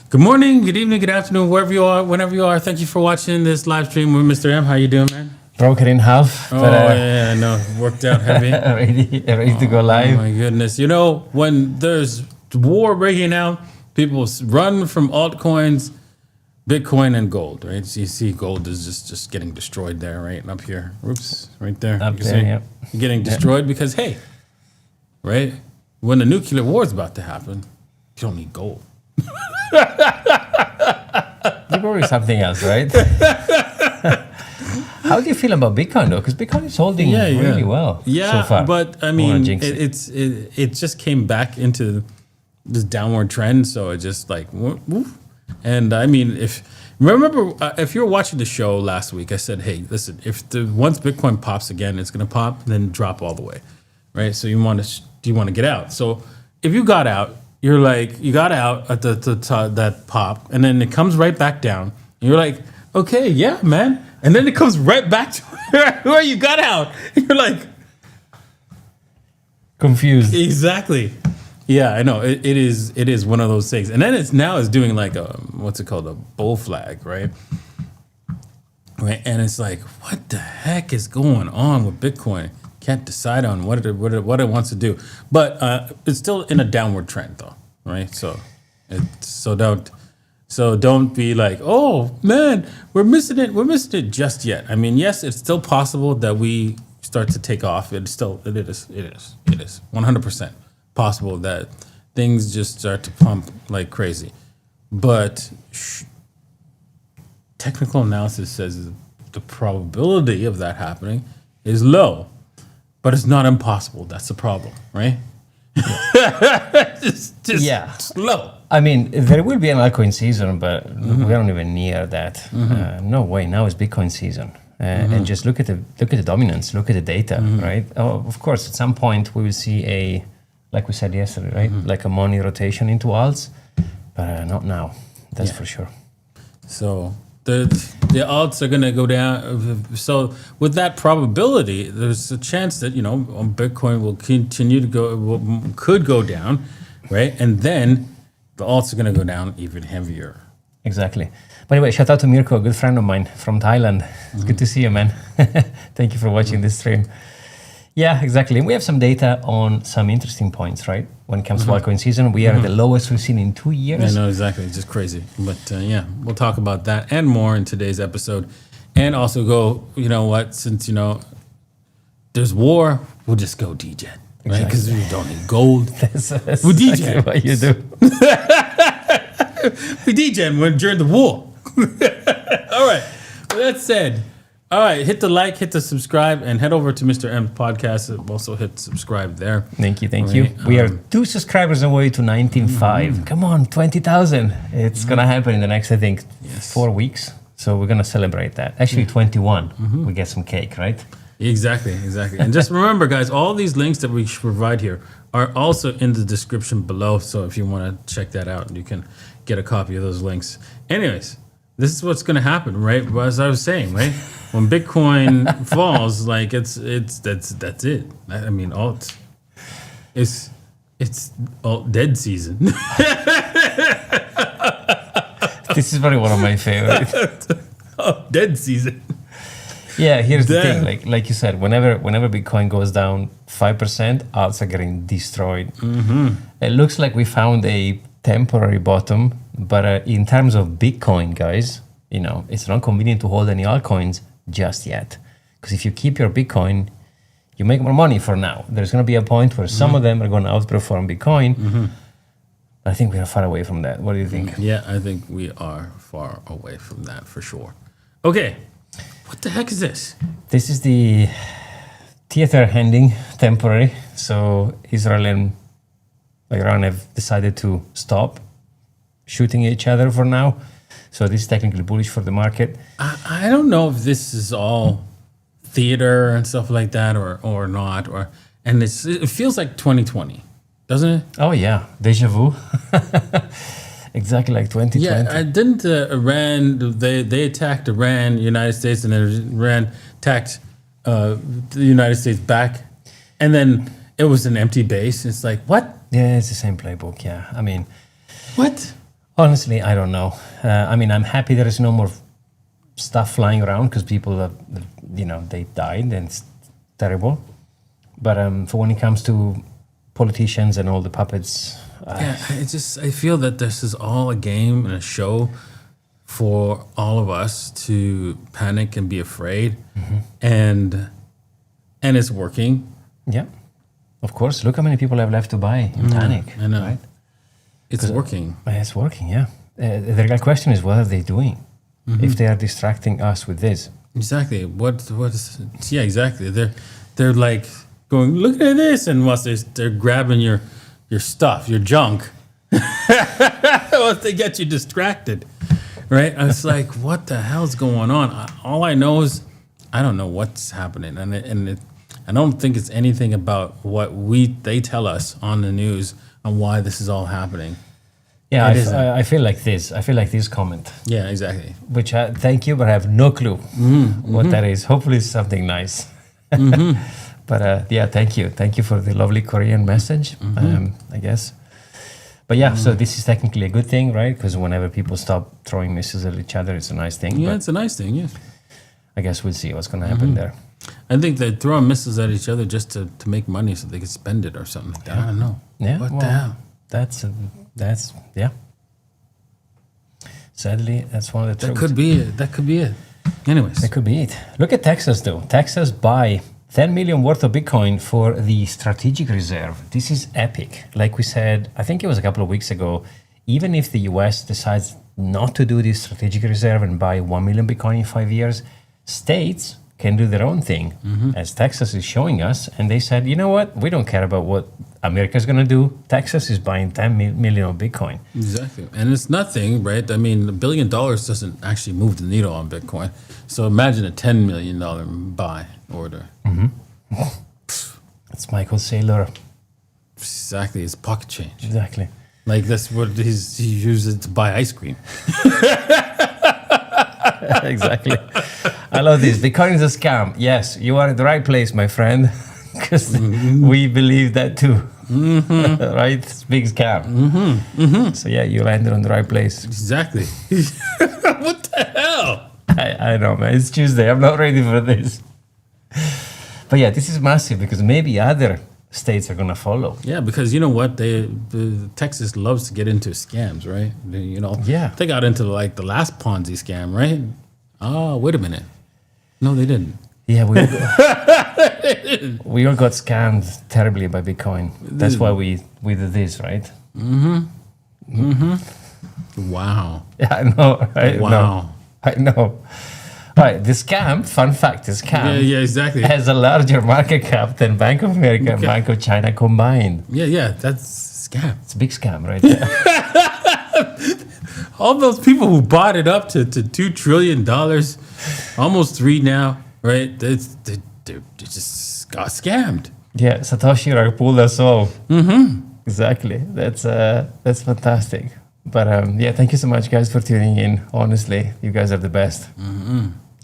Good morning, good evening, good afternoon, wherever you are, whenever you are. Thank you for watching this live stream with Mr. M. How you doing, man? Broke it in half. Oh, yeah, no, worked out heavy. ready to go live. Oh, my goodness. You know, when there's war breaking out, people run from altcoins, Bitcoin, and gold, right? So you see gold is just getting destroyed there, right? And up here. Oops, right there. Up there, yeah. Getting destroyed because, hey, right? When the nuclear war is about to happen, you don't need gold. You're probably something else, right? How do you feel about Bitcoin though? Because Bitcoin is holding really well so far. But I mean, it just came back into this downward trend, so it just like woof. And I mean, if you're watching the show last week, I said, hey, listen, once Bitcoin pops again, it's gonna pop, then drop all the way, right? So you want to get out. So if you got out, you got out at that pop, and then it comes right back down. And you're like, okay, yeah, man. And then it comes right back to where you got out. And you're like, confused. Exactly. Yeah, I know. It is one of those things. And then it's doing like a what's it called, a bull flag, right? Right. And it's like, what the heck is going on with Bitcoin? Can't decide on what it wants to do, but it's still in a downward trend, though, right? So don't be like, oh man, we're missing it just yet. I mean, yes, it's still possible that we start to take off. It is 100% possible that things just start to pump like crazy, but technical analysis says the probability of that happening is low. But it's not impossible. That's the problem, right? just slow. I mean, there will be an altcoin season, but we aren't even near that. No way. Now it's Bitcoin season, and just look at the dominance. Look at the data, right? Oh, of course, at some point we will see like we said yesterday, right? Like a money rotation into alts, but not now. That's for sure. So the alts are going to go down. So with that probability, there's a chance that Bitcoin will continue to could go down, right? And then the alts are going to go down even heavier. Exactly. By the way, shout out to Mirko, a good friend of mine from Thailand. It's good to see you, man. Thank you for watching this stream. Yeah, exactly. And we have some data on some interesting points, right? When it comes to altcoin season, we are at the lowest we've seen in 2 years. I know, exactly. It's just crazy. But we'll talk about that and more in today's episode. And also go, you know what, since, there's war, we'll just go DEGEN, right? Because we don't need gold. That's we'll DEGEN. What you do. We DEGEN during the war. All right. With that said, all right, hit the like, hit the subscribe, and head over to Mr. M's podcast. Also hit subscribe there. Thank you. We are 2 subscribers away to 19.5. Come on, 20,000. It's going to happen in the next, I think, 4 weeks. So we're going to celebrate that. Actually, 21. We get some cake, right? Exactly. And just remember, guys, all these links that we provide here are also in the description below. So if you want to check that out, you can get a copy of those links. Anyways, this is what's going to happen, right? As I was saying, right? When Bitcoin falls, like that's it. I mean, it's alt dead season. This is probably one of my favorites. Dead season. Yeah, here's the thing. Like you said, whenever Bitcoin goes down 5%, alts are getting destroyed. It looks like we found a temporary bottom, but in terms of Bitcoin, guys, it's not convenient to hold any altcoins just yet. Because if you keep your Bitcoin, you make more money for now. There's going to be a point where some of them are going to outperform Bitcoin. I think we are far away from that. What do you think? Yeah, I think we are far away from that for sure. Okay, what the heck is this? This is the theater ending, temporary. So Israel and Iran have decided to stop shooting each other for now. So this is technically bullish for the market. I don't know if this is all theater and stuff like that or not. And it feels like 2020, doesn't it? Oh, yeah. Deja vu. Exactly like 2020. Yeah, didn't Iran, they attacked Iran, United States, and then Iran attacked the United States back. And then it was an empty base. It's like, what? Yeah, it's the same playbook, yeah. I mean... What? Honestly, I don't know. I mean, I'm happy there is no more stuff flying around because people have, they died and it's terrible. But for when it comes to politicians and all the puppets, I feel that this is all a game and a show for all of us to panic and be afraid, and it's working. Yeah, of course. Look how many people have left to buy in panic. I know. Right? It's working. It's working. Yeah. The real question is, what are they doing? If they are distracting us with this? Exactly. What is? Yeah, exactly. They're like going, look at this, and once they're grabbing your stuff, your junk. Once they get you distracted, right? I was like, what the hell's going on? All I know is I don't know what's happening, and I don't think it's anything about what they tell us on the news on why this is all happening. Yeah, I feel like this. I feel like this comment. Yeah, exactly. Which thank you, but I have no clue what that is. Hopefully, it's something nice. But yeah, thank you. Thank you for the lovely Korean message, I guess. But yeah, so this is technically a good thing, right? Because whenever people stop throwing missiles at each other, it's a nice thing. Yeah, but it's a nice thing, yeah. I guess we'll see what's going to happen there. I think they're throwing missiles at each other just to make money so they can spend it or something like that. I don't know. Yeah, What the hell? That's yeah. Sadly, that's one of the That truths. could be it. That could be it. Anyways. That could be it. Look at Texas, though. Texas buy 10 million worth of Bitcoin for the strategic reserve. This is epic. Like we said, I think it was a couple of weeks ago, even if the US decides not to do this strategic reserve and buy 1 million Bitcoin in 5 years, states can do their own thing, as Texas is showing us. And they said, you know what? We don't care about what America's going to do. Texas is buying 10 million of Bitcoin. Exactly. And it's nothing, right? I mean, $1 billion doesn't actually move the needle on Bitcoin. So imagine a $10 million buy order. That's Michael Saylor. Exactly. It's pocket change. Exactly. Like that's what he uses to buy ice cream. Exactly. I love this. Bitcoin is a scam. Yes, you are in the right place, my friend. Because we believe that too. Right? It's a big scam. So yeah, you landed on the right place. Exactly. What the hell? I know, man. It's Tuesday. I'm not ready for this. But yeah, this is massive because maybe other states are going to follow. Yeah, because you know what? Texas loves to get into scams, right? Yeah. They got into like the last Ponzi scam, right? Oh, wait a minute. No, they didn't. Yeah, we all got scammed terribly by Bitcoin. That's why we did this, right? Wow. Yeah, I know. Wow. I know. All right, the scam, fun fact, the scam Yeah, exactly. has a larger market cap than Bank of America and Bank of China combined. Yeah, that's a scam. It's a big scam, right there. All those people who bought it up to $2 trillion, almost 3 now, right? They just got scammed. Yeah, Satoshi Rag pulled us all. Exactly. That's fantastic. But yeah, thank you so much, guys, for tuning in. Honestly, you guys are the best.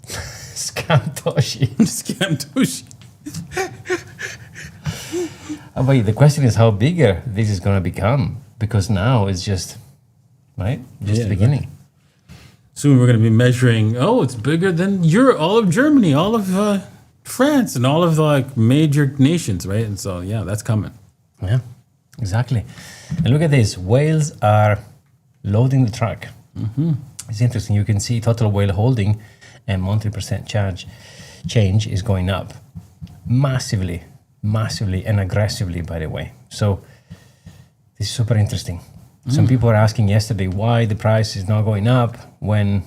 Scam Toshi. Scam Toshi. But the question is how bigger this is going to become, because now it's just, right? Just the beginning. Soon we're going to be measuring, it's bigger than all of Germany, all of France, and all of the major nations, right? And so, yeah, that's coming. Yeah, exactly. And look at this. Whales are loading the truck. It's interesting. You can see total whale holding and monthly percent change is going up massively and aggressively, by the way. So this is super interesting. Some people were asking yesterday why the price is not going up when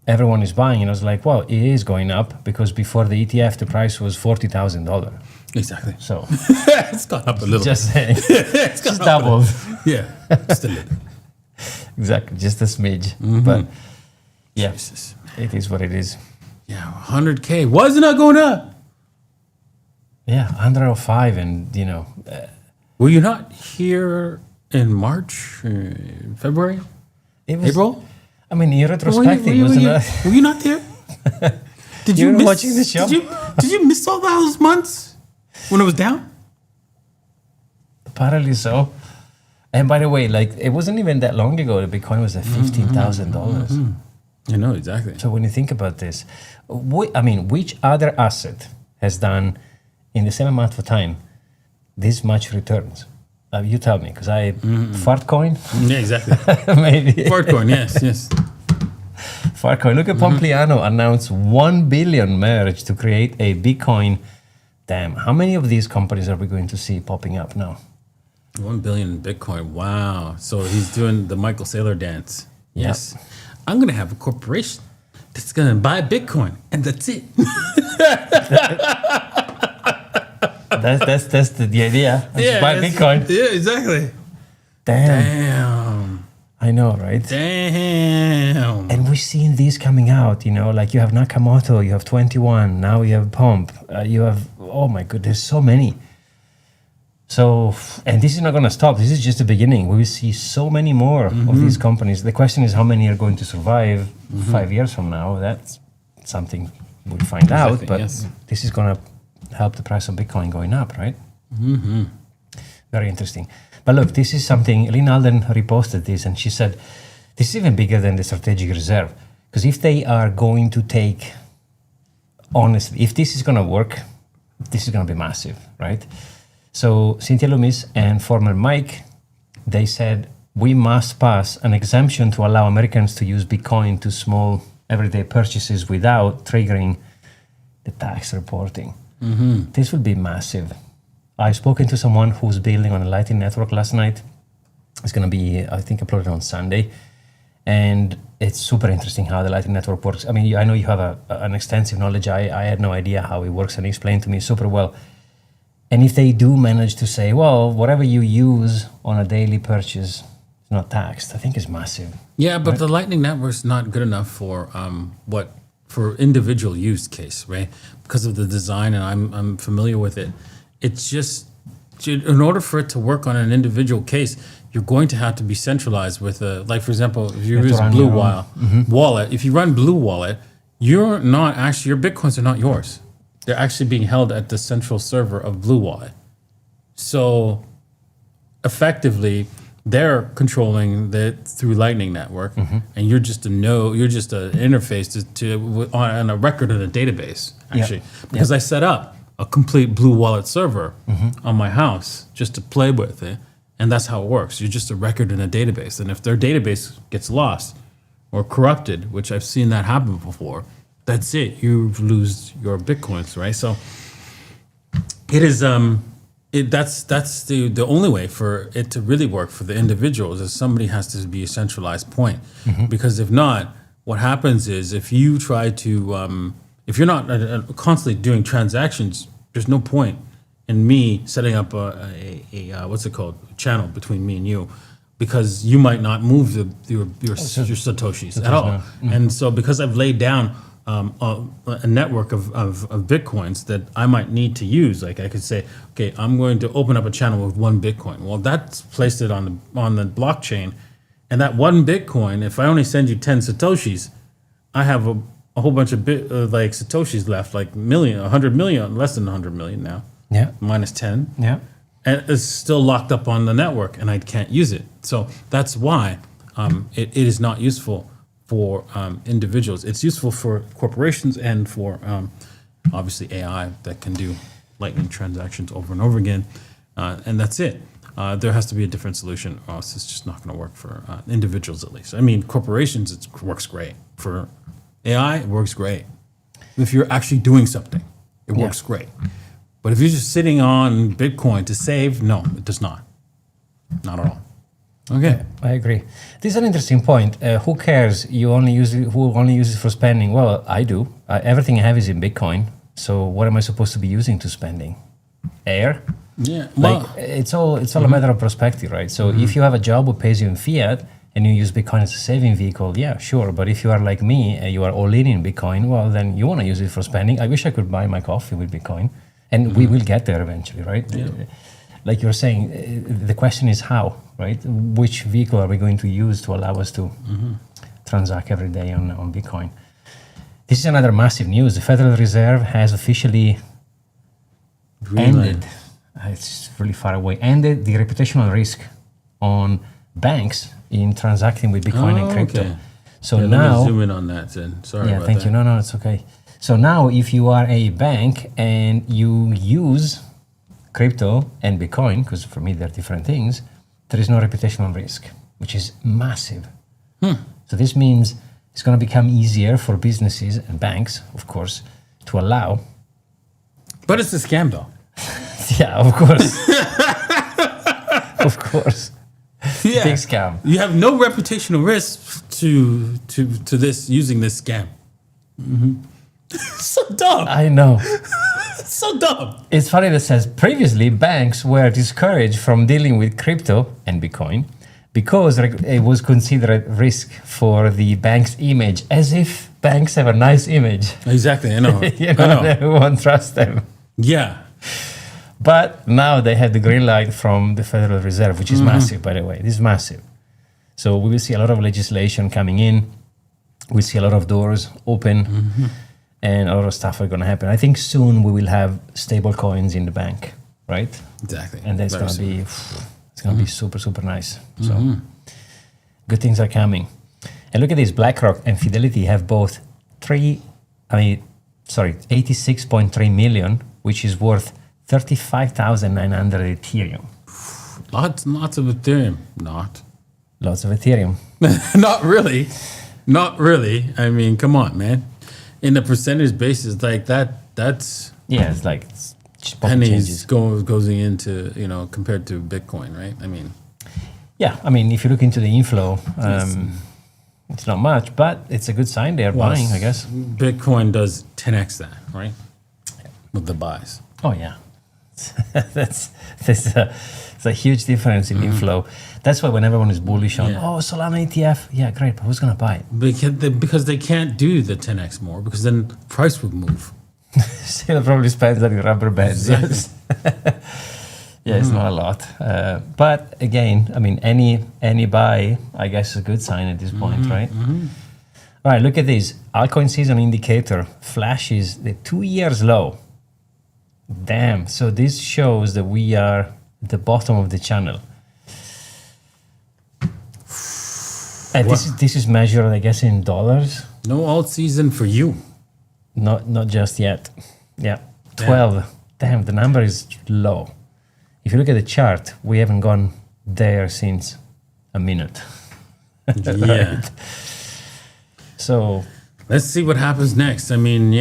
everyone is buying. And I was like, well, it is going up because before the ETF, the price was $40,000. Exactly. So it's gone up a little. Just saying. It's Just doubled. Yeah, just a little. Exactly, just a smidge. But yeah, Jesus. it is what it is. Yeah, 100K. Why is it not going up? Yeah, under 05 and, Were you not here in March, February, it was, April? I mean, in retrospective, it was were you not there? Did You were watching the show? Did you miss all those months when it was down? Apparently so. And by the way, like it wasn't even that long ago that Bitcoin was at $15,000. You know, exactly. So when you think about this, which other asset has done in the same amount of time this much returns? You tell me, because Fartcoin? Yeah, exactly. Maybe. Fartcoin, yes. Fartcoin. Look at Pompliano announced 1 billion merge to create a Bitcoin. Damn, how many of these companies are we going to see popping up now? 1 billion in Bitcoin. Wow. So he's doing the Michael Saylor dance. Yes. Yep. I'm going to have a corporation that's going to buy Bitcoin, and that's it. That's the idea. Just buy Bitcoin. Yeah, exactly. Damn. I know, right? Damn. And we're seeing these coming out, you know, like you have Nakamoto, you have 21, now you have Pomp, you have, oh my God, there's so many. So, and this is not going to stop. This is just the beginning. We will see so many more of these companies. The question is how many are going to survive 5 years from now. That's something we'll find out, but this is going to help the price of Bitcoin going up, right? Very interesting. But look, this is something, Lynn Alden reposted this and she said, this is even bigger than the strategic reserve. Because if they are going to take, honestly, if this is going to work, this is going to be massive, right? So Cynthia Loomis and former Mike, they said, we must pass an exemption to allow Americans to use Bitcoin to small everyday purchases without triggering the tax reporting. This will be massive. I've spoken to someone who's building on a Lightning Network last night. It's going to be, I think, uploaded on Sunday. And it's super interesting how the Lightning Network works. I mean, I know you have an extensive knowledge. I had no idea how it works, and explained to me super well. And if they do manage to say, well, whatever you use on a daily purchase is not taxed, I think it's massive. Yeah, but the Lightning Network's not good enough for for individual use case, right? Because of the design, and I'm familiar with it. It's just, in order for it to work on an individual case, you're going to have to be centralized with like for example, if you use Blue Wallet, if you run Blue Wallet, you're not actually, your Bitcoins are not yours. They're actually being held at the central server of Blue Wallet. So effectively, they're controlling that through Lightning Network, and you're just an interface to on a record in a database, actually. Because I set up a complete Blue Wallet server on my house just to play with it, and that's how it works. You're just a record in a database, and if their database gets lost or corrupted, which I've seen that happen before, that's it. You lose your Bitcoins, right? So it is that's the only way for it to really work for the individuals is somebody has to be a centralized point. Because if not, what happens is if you try to if you're not constantly doing transactions, there's no point in me setting up a what's it called, channel between me and you, because you might not move your satoshis at all. And so because I've laid down a network of Bitcoins that I might need to use, like I could say, okay, I'm going to open up a channel with 1 Bitcoin. Well, that's placed it on the blockchain, and that 1 Bitcoin, if I only send you 10 satoshis, I have a whole bunch of satoshis left, like 100 million, less than 100 million now. Yeah. Minus 10. Yeah. And it's still locked up on the network, and I can't use it. So that's why it is not useful for individuals. It's useful for corporations and for obviously AI that can do Lightning transactions over and over again, and that's it. There has to be a different solution, or else it's just not going to work for individuals, at least. I mean, corporations, it works great. For AI, it works great. If you're actually doing something, it works great. But if you're just sitting on Bitcoin to save, no, it does not. Not at all. Okay, I agree. This is an interesting point. Who cares? Who only uses it for spending? Well, I do. Everything I have is in Bitcoin. So what am I supposed to be using to spending? Air? Yeah. Like it's all a matter of perspective, right? So if you have a job who pays you in fiat and you use Bitcoin as a saving vehicle, yeah, sure. But if you are like me, you are all in Bitcoin, well, then you want to use it for spending. I wish I could buy my coffee with Bitcoin, and we will get there eventually, right? Yeah. Like you're saying, the question is how, right? Which vehicle are we going to use to allow us to transact every day on Bitcoin? This is another massive news. The Federal Reserve has officially ended, it's really far away, ended the reputational risk on banks in transacting with Bitcoin and crypto. Okay. So Let now, me zoom in on that then. Sorry about thank that. you. No, it's okay. So now, if you are a bank and you use crypto and Bitcoin, because for me they're different things, there is no reputational risk, which is massive. So this means it's going to become easier for businesses and banks, of course, to allow. But it's a scam though. Yeah, of course. Of course. Yeah. Big scam. You have no reputational risk to this using this scam. So dumb. I know. So dumb. It's funny that says previously banks were discouraged from dealing with crypto and Bitcoin because it was considered risk for the bank's image, as if banks have a nice image. Exactly, I know. You know, everyone trusts them. Yeah. But now they have the green light from the Federal Reserve, which is massive, by the way. This is massive. So we will see a lot of legislation coming in. We'll see a lot of doors open, and a lot of stuff are going to happen. I think soon we will have stable coins in the bank, right? Exactly. And that's going to be, it's going to be super, super nice. So good things are coming. And look at this, BlackRock and Fidelity have both 86.3 million, which is worth 35,900 Ethereum. Lots of Ethereum. Lots of Ethereum. Not really. Not really. I mean, come on, man. In a percentage basis like that, that's Yeah, it's like just pocket pennies changes. goes into, compared to Bitcoin, right? I mean, Yeah, I mean, if you look into the inflow, it's not much, but it's a good sign they're buying, I guess. Bitcoin does 10x that, right? With the buys. Oh, yeah. It's a huge difference in inflow. That's why when everyone is bullish on, Solana ETF, yeah, great, but who's going to buy it? Because they can't do the 10x more, because then price would move. Still probably spends like rubber bands. Yes. Yeah, it's not a lot. But again, I mean, any buy, I guess, is a good sign at this point, right? All right, look at this. Altcoin season indicator flashes the 2 years low. Damn. So this shows that we are at the bottom of the channel. And this is measured, I guess, in dollars. No alt season for you. Not just yet. Yeah, 12. Damn, the number is low. If you look at the chart, we haven't gone there since a minute. Yeah. Right? So let's see what happens next. I mean,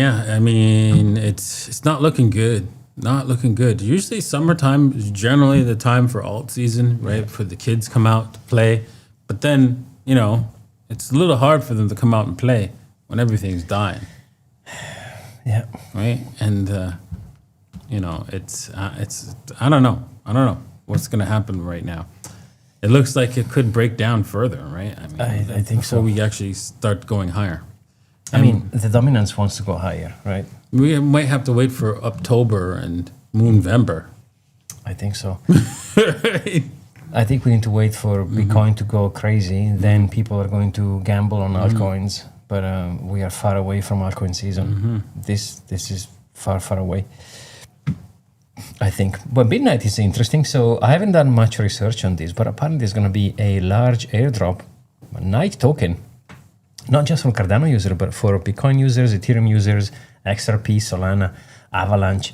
it's not looking good. Not looking good. Usually summertime is generally the time for alt season, right? For the kids come out to play. But then, it's a little hard for them to come out and play when everything's dying. yeah, Right? And it's I don't know what's going to happen right now. It looks like it could break down further, right? I mean, I think so. before we actually start going higher. I mean, the dominance wants to go higher, right? We might have to wait for October and Moonvember. I think so. I think we need to wait for Bitcoin to go crazy. Then people are going to gamble on altcoins. But we are far away from altcoin season. This is far, far away, I think. But midnight is interesting. So I haven't done much research on this, but apparently there's going to be a large airdrop, a night token, not just for Cardano users, but for Bitcoin users, Ethereum users, XRP, Solana, Avalanche.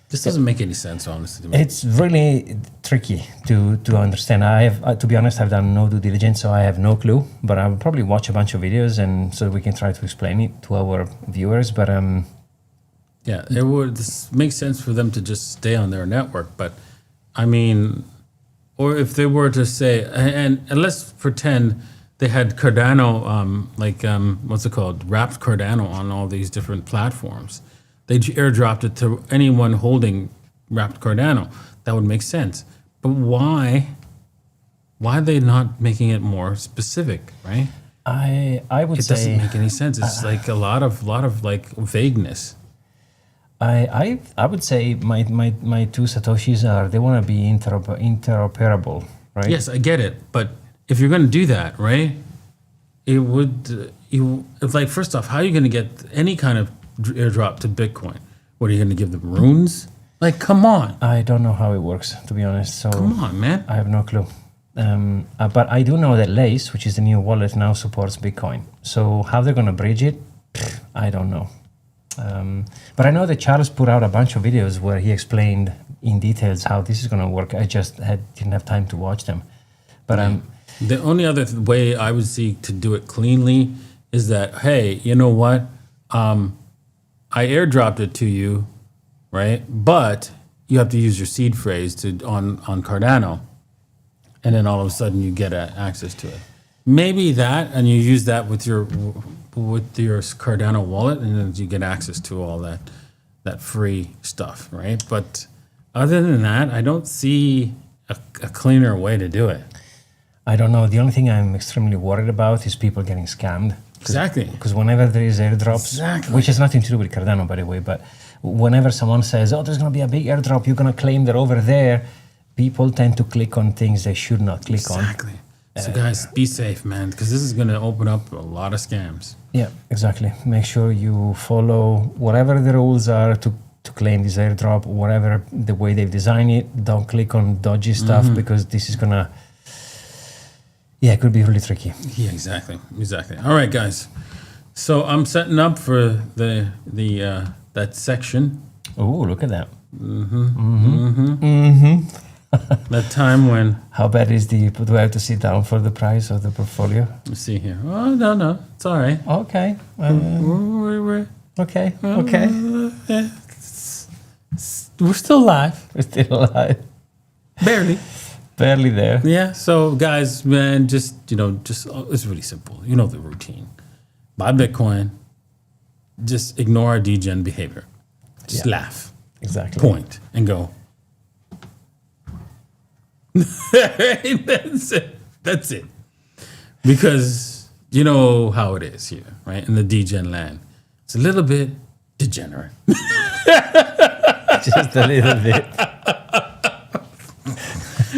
This doesn't make any sense, honestly. To me. It's really tricky to understand. I have, to be honest, I've done no due diligence, so I have no clue. But I will probably watch a bunch of videos, and so we can try to explain it to our viewers. But yeah, it would make sense for them to just stay on their network. But I mean, or if they were to say, and let's pretend they had Cardano, what's it called, wrapped Cardano on all these different platforms. They airdropped it to anyone holding wrapped Cardano. That would make sense. But why are they not making it more specific, right? I would say it doesn't make any sense. It's like a lot of like vagueness. I would say my two satoshis are, they want to be interoperable, right? Yes, I get it. But if you're going to do that, right, it would first off, how are you going to get any kind of airdrop to Bitcoin? What are you going to give them, runes? Like, come on. I don't know how it works, to be honest. So come on, man. I have no clue. But I do know that Lace, which is the new wallet, now supports Bitcoin. So how they're going to bridge it, I don't know. But I know that Charles put out a bunch of videos where he explained in details how this is going to work. I just didn't have time to watch them. But the only other way I would see to do it cleanly is that, hey, you know what? I airdropped it to you, right? But you have to use your seed phrase on Cardano, and then all of a sudden you get access to it. Maybe that, and you use that with your Cardano wallet, and then you get access to all that free stuff, right? But other than that, I don't see a cleaner way to do it. I don't know. The only thing I'm extremely worried about is people getting scammed. Exactly. Because whenever there is airdrops, which has nothing to do with Cardano, by the way, but whenever someone says, oh, there's going to be a big airdrop, you're going to claim they're over there, people tend to click on things they should not click on. Exactly. So guys, be safe, man, because this is going to open up a lot of scams. Yeah, exactly. Make sure you follow whatever the rules are to claim this airdrop, whatever the way they've designed it. Don't click on dodgy stuff because this is going to... Yeah, it could be really tricky. Yeah, exactly. All right, guys. So I'm setting up for the that section. Oh, look at that. That time when... How bad is do I have to sit down for the price of the portfolio? Let's see here. Oh, no. It's all right. Okay. Okay. We're still live. We're still alive. Barely there. Yeah. So, guys, man, just it's really simple. You know the routine. Buy Bitcoin. Just ignore our DEGEN behavior. Just laugh. Exactly. Point and go. That's it. Because you know how it is here, right? In the DEGEN land. It's a little bit degenerate. Just a little bit.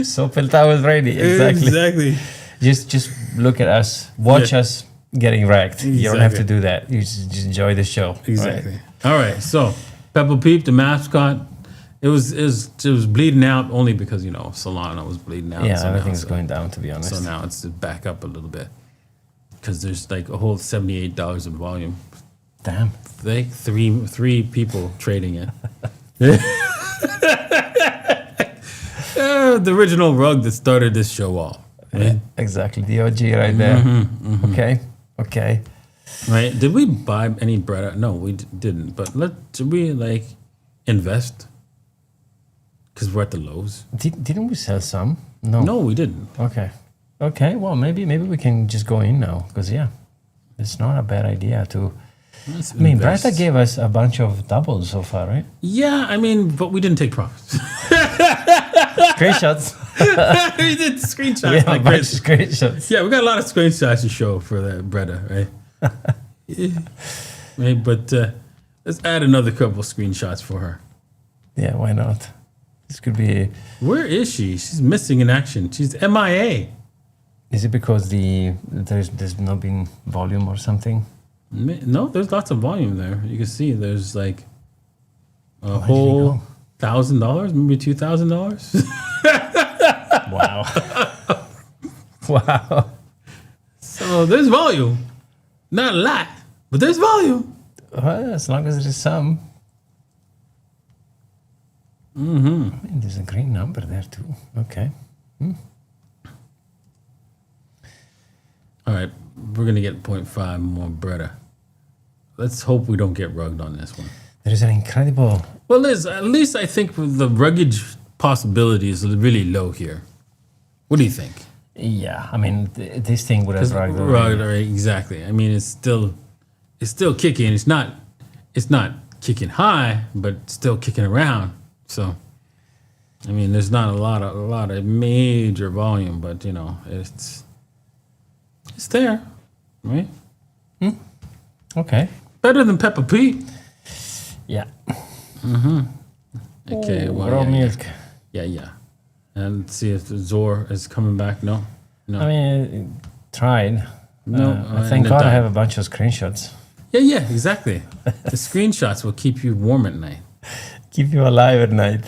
So Pelta was ready. Exactly. Just look at us. Watch us getting wrecked. You don't have to do that. You just enjoy the show. Exactly. Right? All right. So Peppa Peep, the mascot, it was bleeding out only because Solana was bleeding out. Yeah, so everything's going down, to be honest. So now it's back up a little bit because there's like a whole $78 of volume. Damn. Like three people trading it. The original rug that started this show off. Right? Yeah, exactly. The OG right there. Okay. Right. Did we buy any bread? No, we didn't. But should we invest? Because we're at the lows. Didn't we sell some? No, we didn't. Okay. Well, maybe we can just go in now. Because it's not a bad idea to... Bretta gave us a bunch of doubles so far, right? Yeah, but we didn't take profits. Screenshots. We did screenshots. Yeah, like crazy. Screenshots. Yeah, we got a lot of screenshots to show for that Bretta, right? Right, but let's add another couple screenshots for her. Yeah, why not? This could be... Where is she? She's missing in action. She's MIA. Is it because there's not been volume or something? No, there's lots of volume there. You can see there's like a whole $1,000, maybe $2,000. Wow. So there's volume. Not a lot, but there's volume. Well, as long as there's some. There's a green number there too. Okay. All right, we're gonna get 0.5 more Bretta. Let's hope we don't get rugged on this one. There is an incredible... Well, Liz, at least I think the ruggage possibility is really low here. What do you think? Yeah, this thing would have rugged. Right, exactly. It's still kicking. It's not kicking high, but still kicking around. So, there's not a lot of major volume, but it's there, right? Okay. Better than Peppa Peep. Yeah. Okay. Well, raw milk. Yeah. And see if Zork is coming back. No. Tried. No. Thank God I have a bunch of screenshots. Yeah, exactly. The screenshots will keep you warm at night. Keep you alive at night.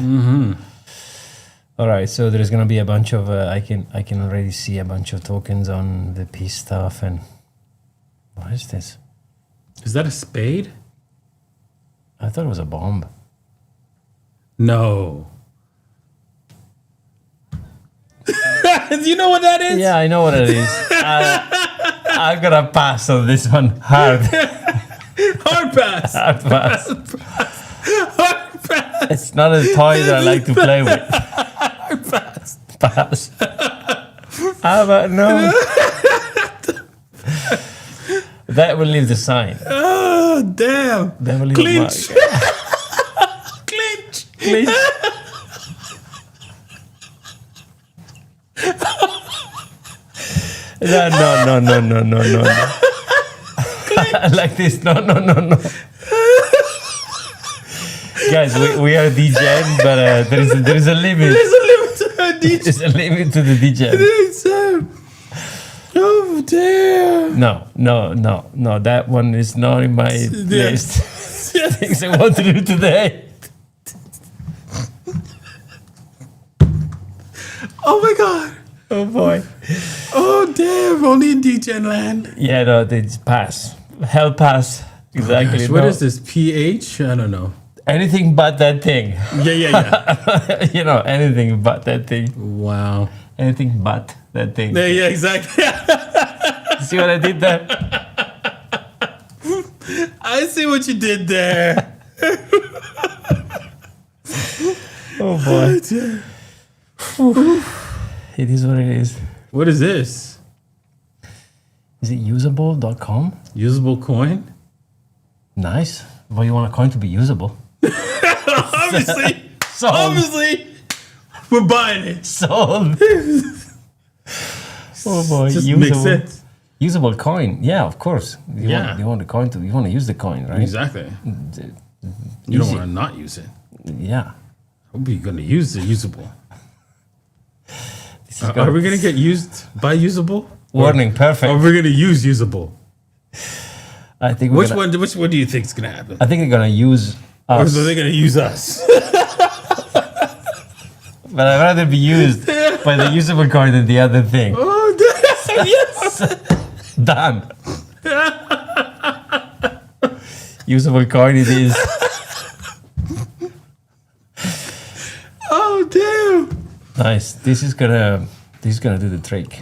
All right, so there's gonna be a bunch of I can already see a bunch of tokens on the peace stuff. And what is this? Is that a spade? I thought it was a bomb. No. Do you know what that is? Yeah, I know what it is. I'm gonna pass on this one hard. Hard pass. Hard pass. Hard pass. It's not a toy that I like to play with. Hard pass. Pass. How about no? That will leave the sign. Oh, damn. That will leave Clinch. the mark. Clinch. Clinch. No. Like this. No. Guys, we are DEGEN, but there is a limit. There's a limit to our DJ. There's a limit to the DEGEN. Oh, damn. No. That one is not in my list. Things I want to do today. Oh, my God. Oh, boy. Oh, damn. Only in DEGEN land. Yeah, no, they just pass. Hell pass. Exactly. Gosh, what is this? PH? I don't know. Anything but that thing. Yeah. You know, anything but that thing. Wow. Anything but that thing. Yeah, exactly. See what I did there? I see what you did there. Oh, boy. It is what it is. What is this? Is it usable.com? Usable coin? Nice. Well, you want a coin to be usable. Obviously. Sold. Obviously. We're buying it. Sold. Oh boy, Just usable. makes sense. Usable coin. Yeah, of course. You want the coin to. You want to use the coin, right? Exactly. You don't want to not use it. Yeah. Hope you're going to use the usable. This is Are we going to get used by usable? Warning, perfect. Or we're going to use usable? I think Which one do you think is going to happen? I think they're gonna use Or us, are they going to use us? but I'd rather be used by the usable coin than the other thing. Oh, damn. Yes. Done. Usable coin it is. Oh, damn. Nice. This is gonna do the trick.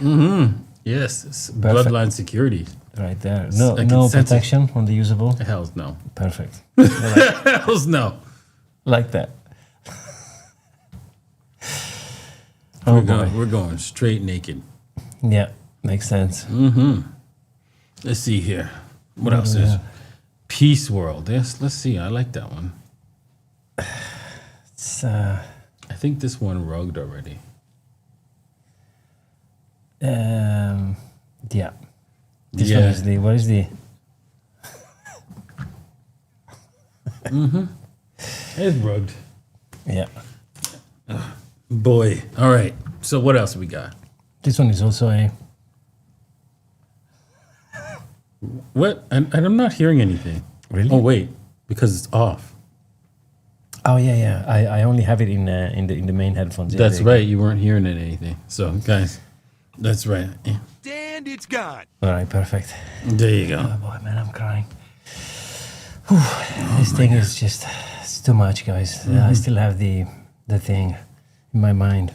Yes. It's bloodline security. Right there. I can No sense it. protection on the usable. Hells no. Perfect. Hells no. Like that. Oh boy. We're going straight naked. Yeah, makes sense. Let's see here. What else is PeaceWorld? Yes, let's see. I like that one. It's I think this one rugged already. yeah. This one is the what is the It's rugged. yeah. Boy. All right. So what else we got? This one is also a What? I'm not hearing anything. Really? Oh wait, because it's off. oh yeah. I only have it in the main headphones. That's right. You weren't hearing anything. So guys, that's right. Yeah. And it's gone. All right, perfect. There you go. Oh boy, man, I'm crying. Whew, this thing is just it's too much, guys. I still have the thing in my mind.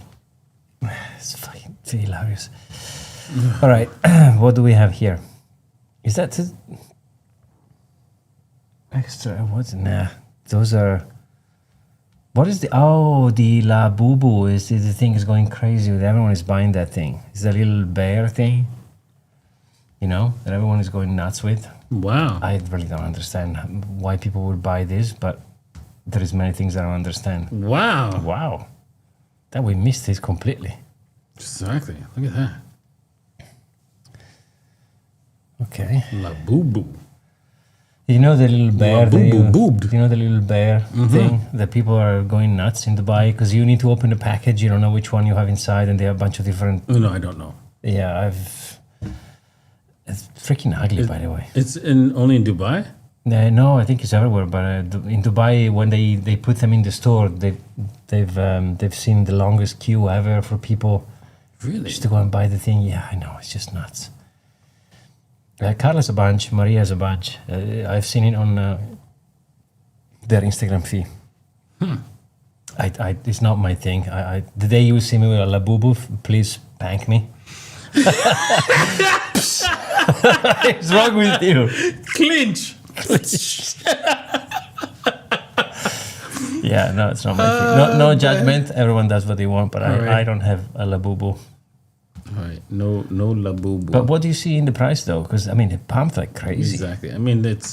It's fucking hilarious. All right, what do we have here? Is that extra? What's nah? Those are. What is the the Labo is the thing is going crazy with everyone is buying that thing. It's the little bear thing, you know, that everyone is going nuts with. Wow. I really don't understand why people would buy this, but there is many things I don't understand. Wow. Wow, that we missed this completely. Exactly. Look at that. Okay, La boo boo. you know the little bear. Boobed. You know the little bear thing that people are going nuts in Dubai because you need to open the package. You don't know which one you have inside, and they have a bunch of different. Oh, no, I don't know. Yeah, it's freaking ugly, by the way. It's only in Dubai. No, I think it's everywhere. But in Dubai, when they put them in the store, they've seen the longest queue ever for people Really? just to go and buy the thing. Yeah, I know, it's just nuts. Carla's a bunch, Maria's a bunch. I've seen it on their Instagram feed. It's not my thing. The day you see me with a Labubu, please spank me. What's wrong with you? Clinch. Yeah, no, it's not my thing. No judgment. Everyone does what they want, but I don't have a Labubu. All right, no Labubu. But what do you see in the price though? Because I mean, it pumped like crazy. Exactly. I mean, it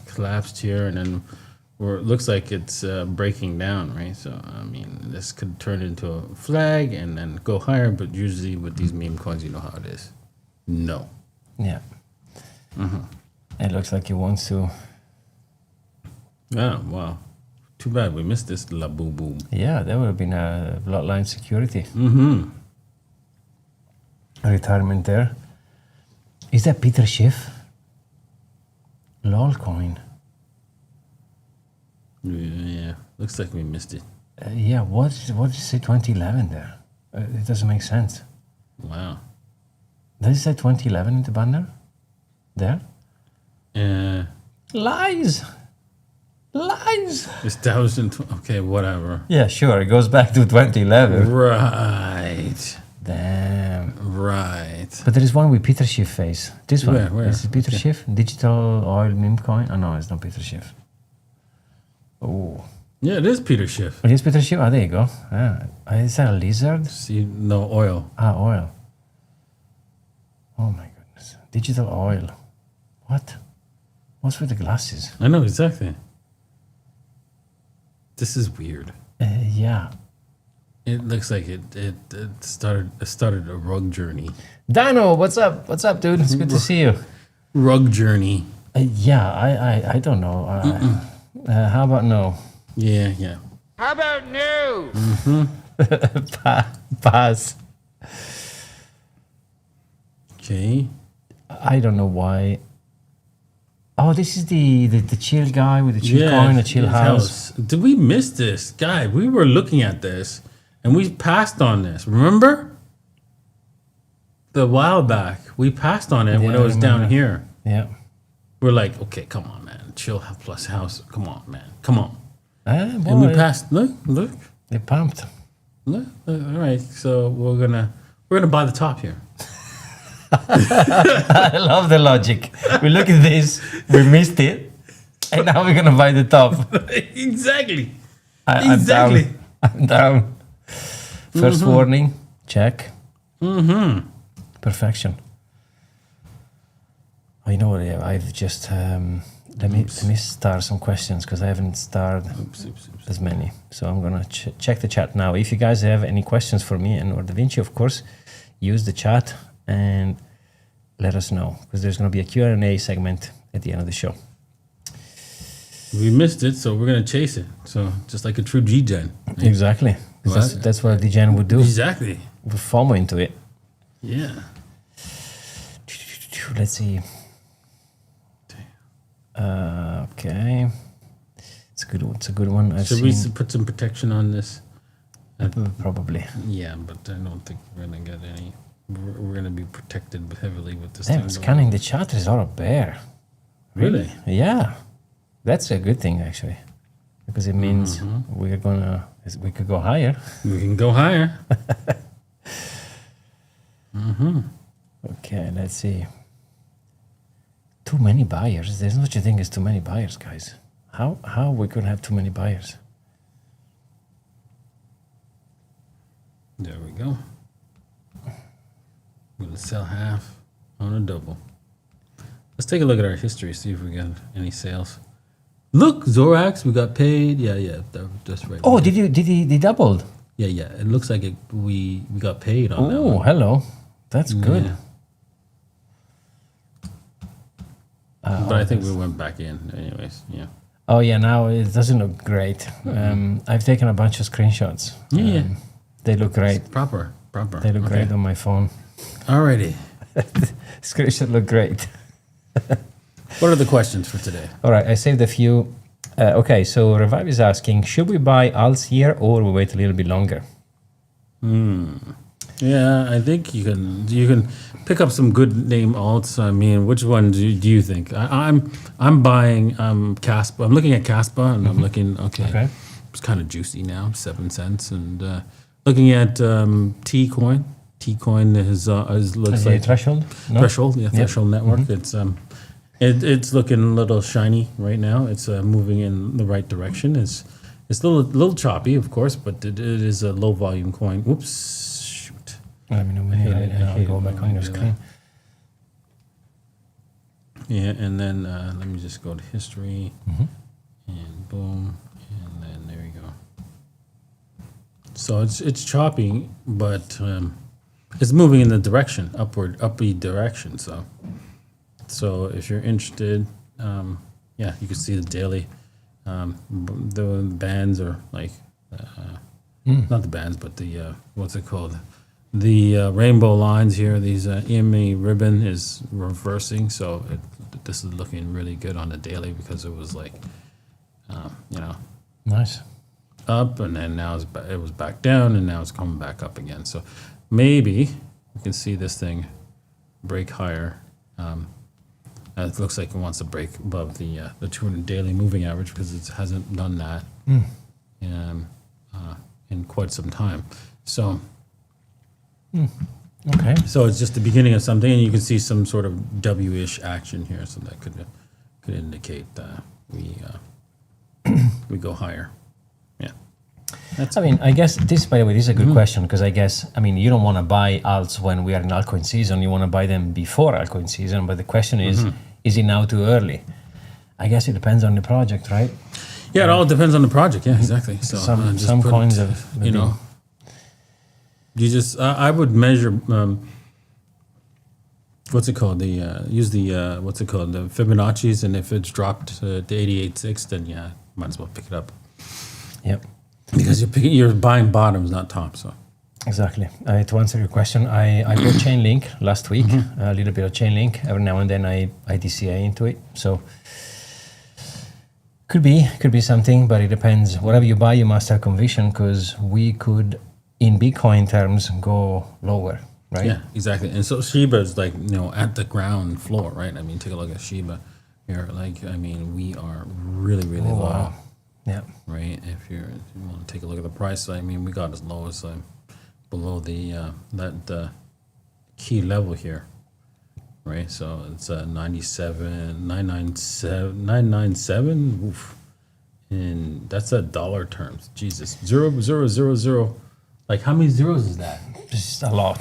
collapsed here, and then it looks like it's breaking down, right? So I mean, this could turn into a flag and then go higher. But usually with these meme coins, you know how it is. No. Yeah. It looks like it wants to. Oh wow! Too bad we missed this Labubu. Yeah, that would have been a bloodline security. Retirement there. Is that Peter Schiff? Altcoin. Yeah, looks like we missed it. Yeah, what does it say 2011 there? It doesn't make sense. Wow. Does it say 2011 in the banner? There? Lies! Lies! Established in okay, whatever. Yeah, sure. It goes back to 2011. Right. Damn. Right. But there is one with Peter Schiff face. This one. Where? Is it Peter Schiff? Digital oil meme coin? Oh, no, it's not Peter Schiff. Oh. Yeah, it is Peter Schiff. It is Peter Schiff? Oh, there you go. Is that a lizard? See, no oil. Ah, oil. Oh, my goodness. Digital oil. What? What's with the glasses? I know exactly. This is weird. Yeah. It looks like it started a rug journey. Dino, what's up? What's up, dude? It's good to see you. Rug journey. Yeah, I don't know. How about no? Yeah. How about no? Pass. Okay. I don't know why. Oh, this is the chill guy with the chill coin, the chill his house. Did we miss this? Guy, we were looking at this and we passed on this. Remember? The while back, we passed on it when it was down here. Yeah. We're like, okay, come on, man. Chill plus house. Come on, man. Come on. Boy, And we passed. Look. they pumped. Look. All right. So we're gonna buy the top here. I love the logic. We look at this, we missed it, and now we're gonna buy the top. Exactly. Exactly. I'm down. First warning, check. Perfection. Oh, you know what? Yeah, I've just let me start some questions because I haven't started Oops. as many. So I'm gonna check the chat now. If you guys have any questions for me and or Da Vinci, of course, use the chat and let us know because there's going to be a Q&A segment at the end of the show. We missed it, so we're gonna chase it. So just like a true DEGEN. Exactly. That's what DEGEN would do. Exactly. With FOMO into it. Yeah. Let's see. Okay. It's a good one. Should we put some protection on this? Probably. Yeah, but I don't think we're gonna get any. We're gonna be protected heavily with this. Damn, thing scanning the chart is all a bear. Really? Yeah. That's a good thing actually. Because it means we could go higher. We can go higher. Okay, let's see. Too many buyers. There's no such a thing as too many buyers, guys. How we could have too many buyers? There we go. We're gonna sell half on a double. Let's take a look at our history, see if we got any sales. Look, Zorax, we got paid. Yeah, that's right. Oh, did he doubled? Yeah. It looks like we got paid on that Oh, one. hello. That's good. Yeah. But I think we went back in anyways. Yeah. Oh yeah, now it doesn't look great. I've taken a bunch of screenshots. Yeah. They look great. It's proper. They look great on my phone. Alrighty. Screenshots look great. What are the questions for today? All right, I saved a few. Okay, so Revive is asking, should we buy alts here or we wait a little bit longer? Yeah, I think you can pick up some good name alts. I mean, which one do you think? I'm buying Caspa. I'm looking at Caspa and I'm looking okay. It's kind of juicy now, 7 cents, and looking at T-Coin. T-Coin is looks like threshold. No? Threshold, yeah, Threshold Network. It's looking a little shiny right now. It's moving in the right direction. It's a little choppy, of course, but it is a low volume coin. Whoops, shoot. Let me know when I'll go back on your screen. Yeah, and then let me just go to history, and boom, and then there you go. So it's choppy, but it's moving in the direction, upbeat direction. So if you're interested, yeah, you can see the daily. The bands are like, not the bands, but the what's it called? The rainbow lines here. These EMA ribbon is reversing, so this is looking really good on the daily because it was like, Nice. up, and then now it was back down, and now it's coming back up again. So maybe you can see this thing break higher. It looks like it wants to break above the 200 daily moving average because it hasn't done that in quite some time. So, Okay. so it's just the beginning of something, and you can see some sort of W-ish action here. So that could indicate we go higher. Yeah. I mean, I guess this, by the way, this is a good question because I guess, I mean, you don't want to buy alts when we are in altcoin season. You want to buy them before altcoin season. But the question is it now too early? I guess it depends on the project, right? Yeah, it all depends on the project. Yeah, exactly. So Some coins have, you just I would measure what's it called? Use the what's it called? The Fibonacci's, and if it's dropped to 88.6, then yeah, might as well pick it up. Yep. Because you're buying bottoms, not tops. So Exactly. To answer your question, I bought Chainlink last week, a little bit of Chainlink. Every now and then I DCA into it. So could be something, but it depends. Whatever you buy, you must have conviction because we could, in Bitcoin terms, go lower, right? yeah, exactly. And so Shiba is like at the ground floor, right? I mean, take a look at Shiba here. Like, I mean, we are really low. Wow. Yeah. Right. If you want to take a look at the price, I mean, we got as low as below the that key level here, right? So it's 997. Oof. And that's dollar terms. Jesus, 0.000. Like, how many zeros is that? Just a lot.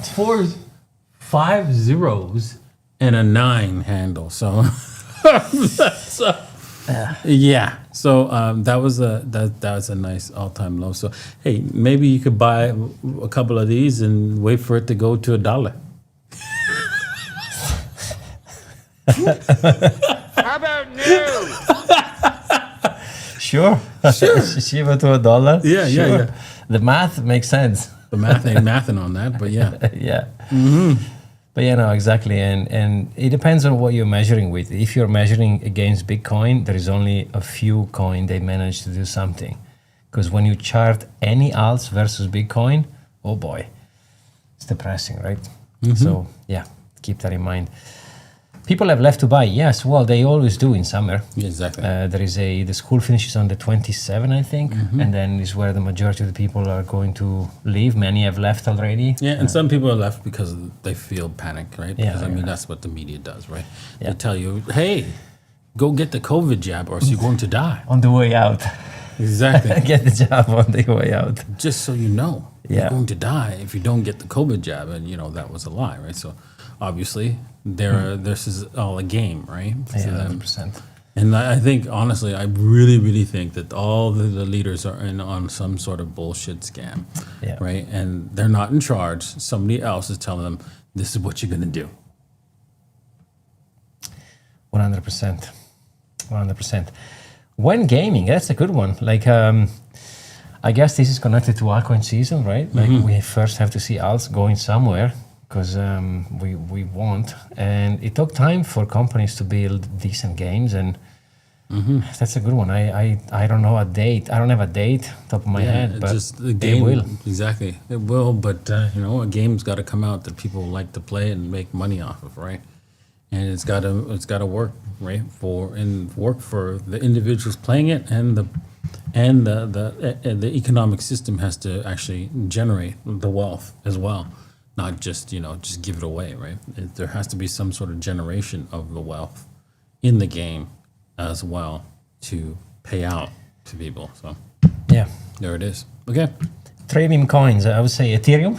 5 zeros and a 9 handle. So that's yeah. So that was a nice all-time low. So hey, maybe you could buy a couple of these and wait for it to go to $1. How about new? Sure. Shiba to $1. Yeah, sure. yeah. The math makes sense. The math ain't mathing on that, but yeah. Yeah. But yeah, no, exactly. And it depends on what you're measuring with. If you're measuring against Bitcoin, there is only a few coins they manage to do something. Because when you chart any alts versus Bitcoin, oh boy, it's depressing, right? So yeah, keep that in mind. People have left to buy. Yes, well, they always do in summer. Yeah, exactly. There is the school finishes on the 27th, I think, and then is where the majority of the people are going to leave. Many have left already. Yeah, and some people are left because they feel panic, right? Yeah, Because I mean, that's what the media does, right? Yeah. They tell you, hey, go get the COVID jab or else you're going to die. On the way out. Exactly. Get the job on the way out. Just so you know, Yeah. you're going to die if you don't get the COVID jab. And, that was a lie, right? So obviously, this is all a game, right? Yeah, 100%. And I think, honestly, I really think that all the leaders are in on some sort of bullshit scam, Yeah. right? And they're not in charge. Somebody else is telling them, this is what you're going to do. 100%. 100%. When gaming, that's a good one. Like, I guess this is connected to altcoin season, right? Like, we first have to see alts going somewhere. because we want, and it took time for companies to build decent games, and that's a good one. I don't know a date. I don't have a date top of my head, but just the game will. Exactly, it will. But a game's got to come out that people like to play and make money off of, right? And it's got to work, right? Work for the individuals playing it, and the economic system has to actually generate the wealth as well, not just just give it away, right? There has to be some sort of generation of the wealth in the game as well to pay out to people. So yeah, there it is. Okay, 3 meme coins. I would say Ethereum.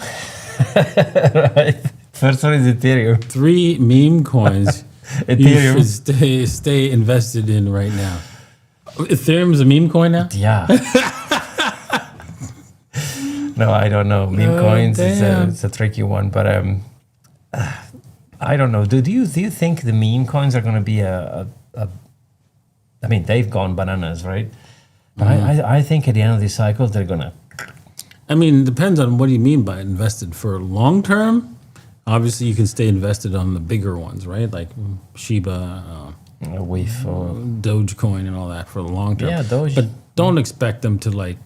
Right. First one is Ethereum. 3 meme coins. Ethereum. You should stay invested in right now. Ethereum is a meme coin now. Yeah. No, I don't know. Meme coins. It's a tricky one, but I don't know. Do you think the meme coins are going to be I mean, they've gone bananas, right? But I think at the end of this cycle, they're gonna. I mean, it depends on what do you mean by invested. For long term, obviously you can stay invested on the bigger ones, right? Like Shiba, Wave or Dogecoin, and all that for the long term. Yeah, Doge. But don't expect them to like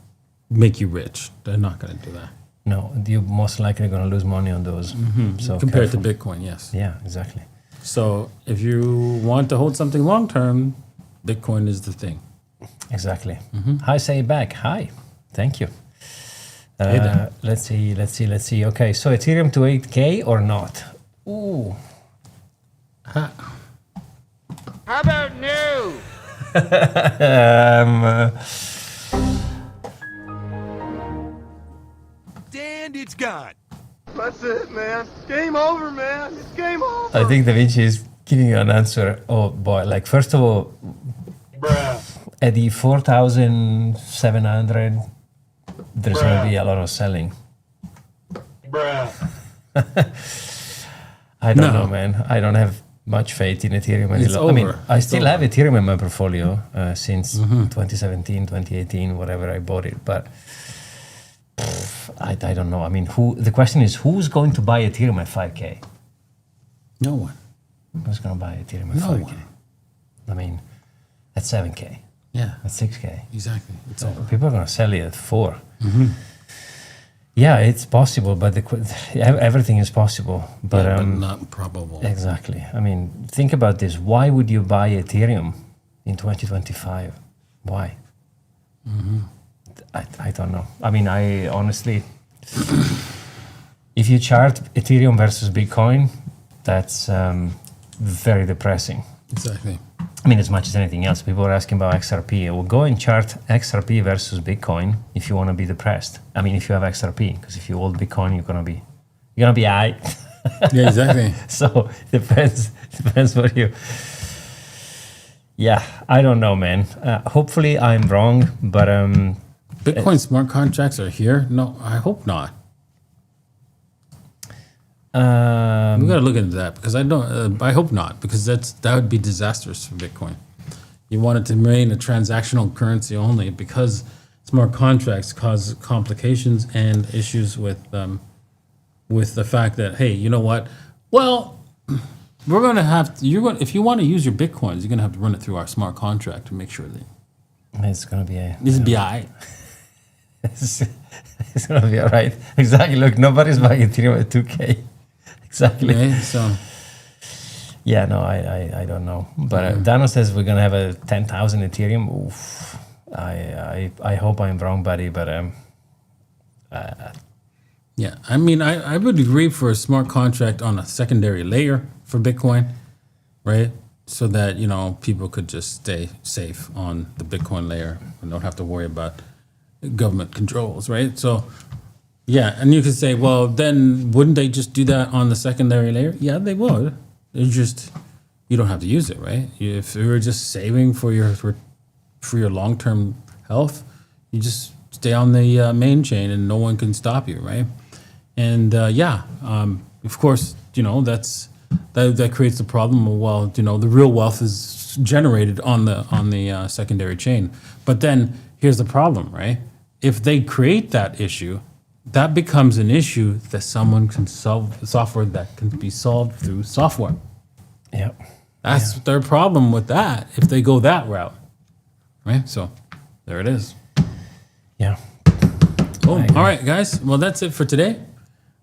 make you rich. They're not going to do that. No, you're most likely going to lose money on those. So Compared careful. to Bitcoin, yes. Yeah, exactly. So if you want to hold something long term, Bitcoin is the thing. Exactly. Hi, say back. Hi. Thank you. Hey there. Let's see. Okay, so Ethereum to 8K or not? Ooh. Ha. How about no? And it's gone. That's it, man. Game over, man. It's game over. I think Da Vinci is giving you an answer. Oh boy, like first of all, Bruh. at the 4,700, there's going to be a lot of selling. Bruh. I don't No. know, man. I don't have much faith in Ethereum any It's longer. I mean, over. I It's still over. have Ethereum in my portfolio since 2017, 2018, whatever I bought it. But I don't know. I mean, the question is, who's going to buy Ethereum at 5K? No one. Who's going to buy Ethereum at No 5K? one. I mean, at 7K, Yeah, at 6K. exactly. It's over. People are going to sell it at 4. Yeah, it's possible, but everything is possible. But, Yeah, but not probable. exactly. I mean, think about this. Why would you buy Ethereum in 2025? Why? I don't know. I mean, I honestly, if you chart Ethereum versus Bitcoin, that's very depressing. Exactly. I mean, as much as anything else, people are asking about XRP. Well, go and chart XRP versus Bitcoin if you want to be depressed. I mean, if you have XRP, because if you hold Bitcoin, you're gonna be high. Yeah, exactly. So depends what you. Yeah, I don't know, man. Hopefully, I'm wrong, but Bitcoin smart contracts are here. No, I hope not. We gotta look into that because I don't. I hope not because that would be disastrous for Bitcoin. You want it to remain a transactional currency only because smart contracts cause complications and issues with the fact that hey, you know what? Well, we're gonna have to, if you want to use your Bitcoins, you're gonna have to run it through our smart contract to make sure that it's gonna be this is BI. it's gonna be all right. Exactly. Look, nobody's buying Ethereum at 2K. Exactly. Okay, so. Yeah, no, I don't know. But Dano says we're gonna have a 10,000 Ethereum. Oof. I hope I'm wrong, buddy. But Yeah, I mean, I would agree for a smart contract on a secondary layer for Bitcoin, right? So that, people could just stay safe on the Bitcoin layer and don't have to worry about government controls, right? So, yeah, and you could say, well, then wouldn't they just do that on the secondary layer? Yeah, they would. It's just, you don't have to use it, right? If you were just saving for your long-term health, you just stay on the main chain and no one can stop you, right? And of course, that creates the problem of, well, the real wealth is generated on the secondary chain. But then here's the problem, right? If they create that issue, that becomes an issue that someone can solve, software that can be solved through software. Yeah. That's their problem with that, if they go that route. Right? So there it is. Yeah. Cool. All right, guys. Well, that's it for today.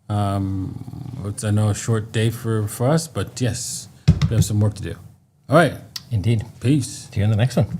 It's, I know, a short day for us, but yes, we have some work to do. All right. Indeed. Peace. See you in the next one.